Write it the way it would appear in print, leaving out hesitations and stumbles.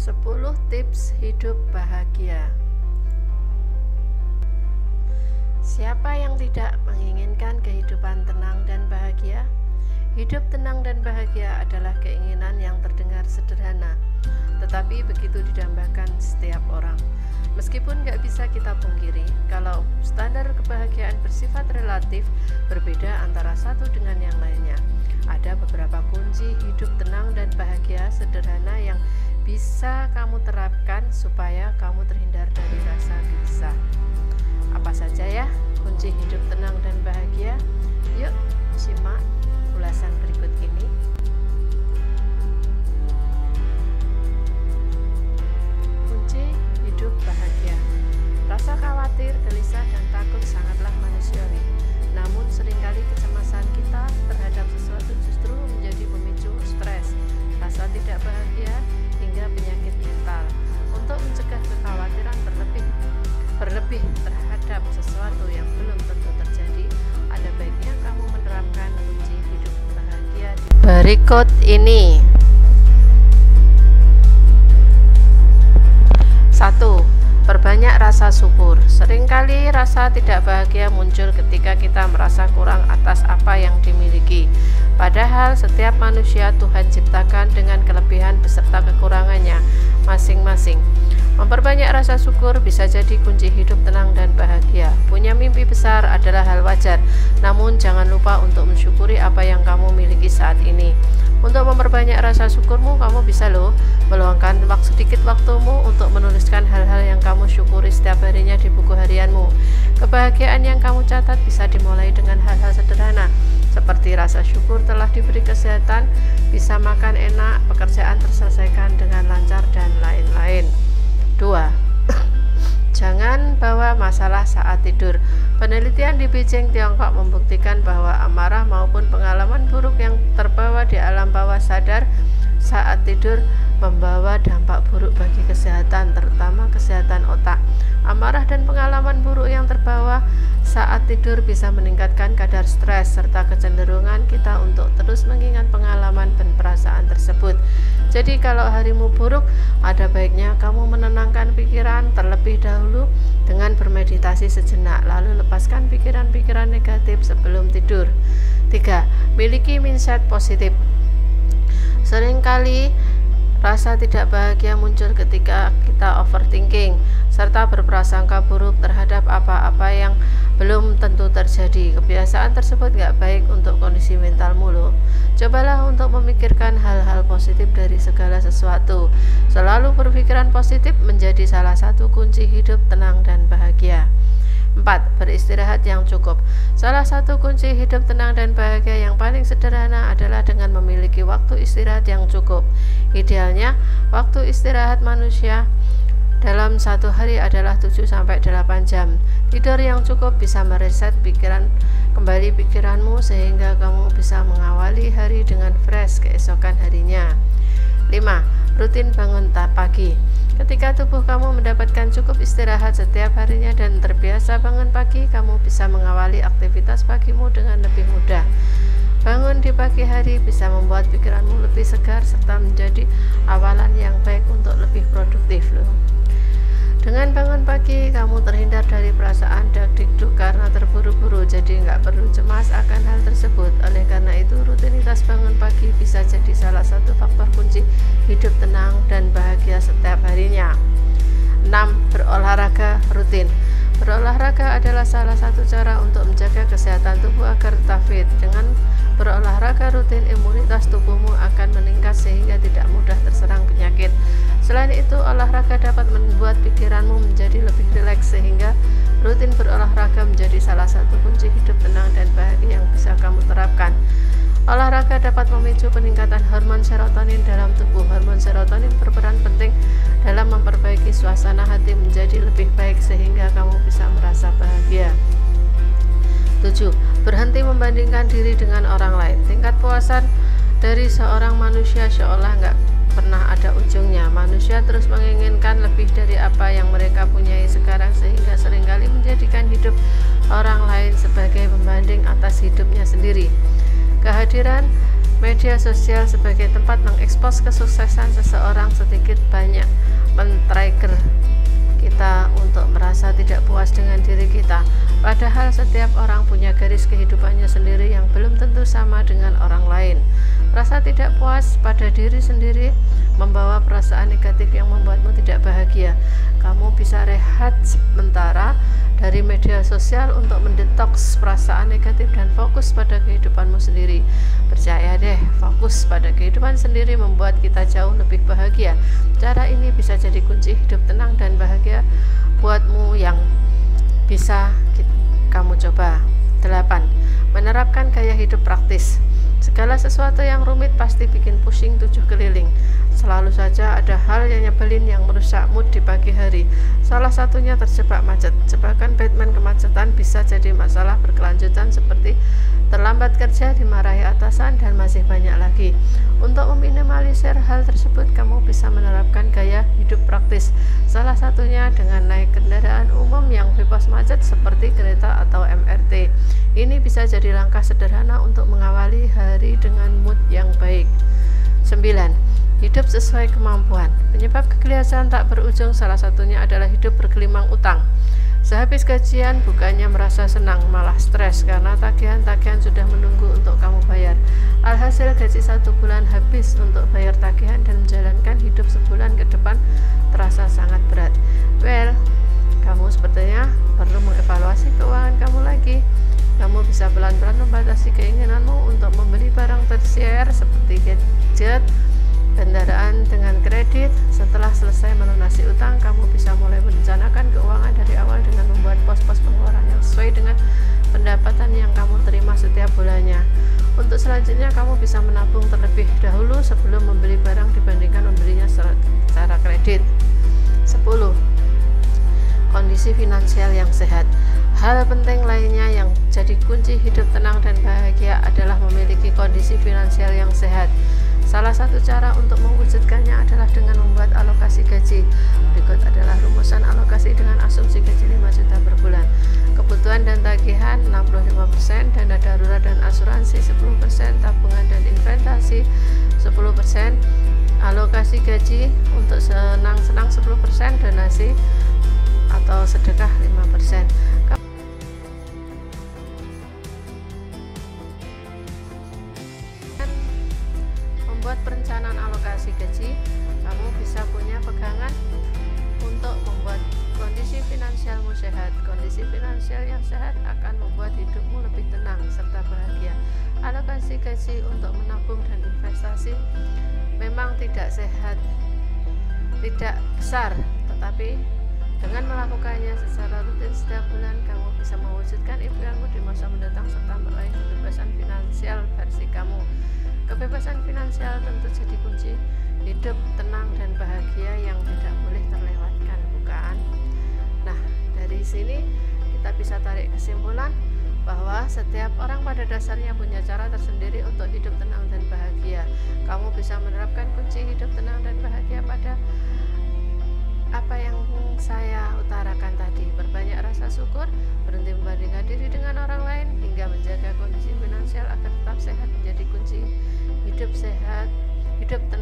10 tips hidup bahagia. Siapa yang tidak menginginkan kehidupan tenang dan bahagia? Hidup tenang dan bahagia adalah keinginan yang terdengar sederhana, tetapi begitu didambakan setiap orang. Meskipun gak bisa kita pungkiri, kalau standar kebahagiaan bersifat relatif, berbeda antara satu dengan yang lainnya. Ada beberapa kunci hidup tenang dan bahagia sederhana yang bisa kamu terapkan supaya kamu terhindar dari rasa gelisah. Apa saja ya kunci hidup tenang dan bahagia? Yuk simak ulasan berikut ini. Kunci hidup bahagia. Rasa khawatir, gelisah, dan takut sangatlah manusiawi. Namun seringkali kecemasan kita terhadap sesuatu justru menjadi pemicu stres, rasa tidak bahagia, hingga penyakit mental. Untuk mencegah kekhawatiran berlebih terhadap sesuatu yang belum tentu terjadi, ada baiknya kamu menerapkan kunci hidup bahagia berikut ini. 1. Perbanyak rasa syukur. Seringkali rasa tidak bahagia muncul ketika kita merasa kurang atas apa yang dimiliki. Padahal setiap manusia Tuhan ciptakan dengan kelebihan beserta kekurangannya masing-masing. Memperbanyak rasa syukur bisa jadi kunci hidup tenang dan bahagia. Punya mimpi besar adalah hal wajar, namun jangan lupa untuk mensyukuri apa yang kamu miliki saat ini. Untuk memperbanyak rasa syukurmu, kamu bisa meluangkan sedikit waktumu untuk menuliskan hal-hal yang kamu syukuri setiap harinya di buku harianmu. Kebahagiaan yang kamu catat bisa dimulai dengan hal-hal sederhana, seperti rasa syukur telah diberi kesehatan, bisa makan enak, pekerjaan terselesaikan dengan lancar, dan lain-lain. 2. Jangan bawa masalah saat tidur. Penelitian di Beijing, Tiongkok membuktikan bahwa amarah maupun pengalaman buruk yang terbawa di alam bawah sadar saat tidur membawa dampak buruk bagi kesehatan, terutama kesehatan otak. Amarah dan pengalaman buruk yang terbawa saat tidur bisa meningkatkan kadar stres serta kecenderungan kita untuk terus mengingat pengalaman dan perasaan tersebut. Jadi kalau harimu buruk, ada baiknya kamu menenangkan pikiran terlebih dahulu dengan bermeditasi sejenak, lalu lepaskan pikiran-pikiran negatif sebelum tidur. 3. Miliki mindset positif. Seringkali rasa tidak bahagia muncul ketika kita overthinking serta berprasangka buruk terhadap apa-apa yang belum tentu terjadi. Kebiasaan tersebut gak baik untuk kondisi mentalmu loh. Cobalah untuk memikirkan hal-hal positif dari segala sesuatu. Selalu berpikiran positif menjadi salah satu kunci hidup tenang dan bahagia. 4. Beristirahat yang cukup. Salah satu kunci hidup tenang dan bahagia yang paling sederhana adalah dengan memiliki waktu istirahat yang cukup. Idealnya, waktu istirahat manusia dalam satu hari adalah 7-8 jam. Tidur yang cukup bisa mereset kembali pikiranmu sehingga kamu bisa mengawali hari dengan fresh keesokan harinya. 5. Rutin bangun pagi. Ketika tubuh kamu mendapatkan cukup istirahat setiap harinya dan terbiasa bangun pagi, kamu bisa mengawali aktivitas pagimu dengan lebih mudah. Bangun di pagi hari bisa membuat pikiranmu lebih segar serta menjadi awalan yang baik untuk lebih produktif loh. Dengan bangun pagi, kamu terhindar dari perasaan dak-dikduk karena terburu-buru, jadi nggak perlu cemas akan hal tersebut. Oleh karena itu, rutinitas bangun pagi bisa jadi salah satu faktor kunci hidup tenang dan bahagia setiap harinya. 6. Berolahraga rutin. Berolahraga adalah salah satu cara untuk menjaga kesehatan tubuh agar tetap fit. Dengan berolahraga rutin, imunitas tubuhmu akan meningkat sehingga tidak mudah terserang penyakit. Selain itu, olahraga dapat membuat pikiranmu menjadi lebih rileks sehingga rutin berolahraga menjadi salah satu kunci hidup tenang dan bahagia yang bisa kamu terapkan. Olahraga dapat memicu peningkatan hormon serotonin dalam tubuh. Hormon serotonin berperan penting dalam memperbaiki suasana hati menjadi lebih baik sehingga kamu bisa merasa bahagia. 7. Berhenti membandingkan diri dengan orang lain. Tingkat puasan dari seorang manusia seolah nggak pernah ada ujungnya. Manusia terus menginginkan lebih dari apa yang mereka punyai sekarang sehingga seringkali menjadikan hidup orang lain sebagai pembanding atas hidupnya sendiri. Kehadiran media sosial sebagai tempat mengekspos kesuksesan seseorang sedikit banyak puas dengan diri kita. Padahal setiap orang punya garis kehidupannya sendiri yang belum tentu sama dengan orang lain. Rasa tidak puas pada diri sendiri membawa perasaan negatif yang membuatmu tidak bahagia. Kamu bisa rehat sementara dari media sosial untuk mendetoks perasaan negatif dan fokus pada kehidupanmu sendiri. Percaya deh, fokus pada kehidupan sendiri membuat kita jauh lebih bahagia. Cara ini bisa jadi kunci hidup tenang dan bahagia buatmu yang bisa kamu coba. 8. Menerapkan gaya hidup praktis. Segala sesuatu yang rumit pasti bikin pusing 7 keliling. Selalu saja ada hal yang nyebelin yang merusak mood di pagi hari. Salah satunya terjebak macet. Jebakan Batman kemacetan bisa jadi masalah berkelanjutan seperti terlambat kerja, dimarahi atasan, dan masih banyak lagi. Untuk meminimalisir hal tersebut, kamu bisa menerapkan gaya hidup praktis. Salah satunya dengan naik kendaraan umum yang bebas macet seperti kereta atau MRT. Ini bisa jadi langkah sederhana untuk mengawali hari dengan mood yang baik. 9. Hidup sesuai kemampuan. Penyebab kegelisahan tak berujung salah satunya adalah hidup bergelimang utang. Sehabis gajian bukannya merasa senang, malah stres karena tagihan-tagihan sudah menunggu untuk kamu bayar. Alhasil gaji 1 bulan habis untuk bayar tagihan dan menjalankan hidup sebulan ke depan terasa sangat berat. Well, kamu sepertinya perlu mengevaluasi keuangan kamu lagi. Kamu bisa pelan-pelan membatasi keinginanmu untuk membeli barang tersier seperti gadget, kendaraan dengan kredit. Setelah selesai melunasi utang, kamu bisa mulai merencanakan keuangan dari awal dengan membuat pos-pos pengeluaran yang sesuai dengan pendapatan yang kamu terima setiap bulannya. Untuk selanjutnya, kamu bisa menabung terlebih dahulu sebelum membeli barang dibandingkan membelinya secara kredit. 10. Kondisi finansial yang sehat. Hal penting lainnya yang jadi kunci hidup tenang dan bahagia adalah memiliki kondisi finansial yang sehat. Salah satu cara untuk mewujudkannya adalah dengan membuat alokasi gaji. Berikut adalah rumusan alokasi dengan asumsi gaji 5 juta per bulan. Kebutuhan dan tagihan 65%, dana darurat dan asuransi 10%, tabungan dan investasi 10%, alokasi gaji untuk senang-senang 10%, donasi atau sedekah 5%. Membuat perencanaan alokasi gaji, kamu bisa punya pegangan untuk membuat kondisi finansialmu sehat. Kondisi finansial yang sehat akan membuat hidupmu lebih tenang serta bahagia. Alokasi gaji untuk menabung dan investasi memang tidak sehat, tidak besar, tetapi dengan melakukannya secara rutin setiap bulan, kamu bisa mewujudkan impianmu di masa mendatang serta meraih kebebasan finansial versi kamu. Kebebasan finansial tentu jadi kunci hidup tenang dan bahagia yang tidak boleh terlewatkan, bukan? Nah, dari sini kita bisa tarik kesimpulan bahwa setiap orang pada dasarnya punya cara tersendiri untuk hidup tenang dan bahagia. Kamu bisa menerapkan kunci hidup tenang dan bahagia pada apa yang saya utarakan tadi. Perbanyak rasa syukur, berhenti membandingkan diri dengan orang lain, hingga menjaga kondisi finansial agar tetap sehat menjadi kunci hidup sehat, hidup tenang.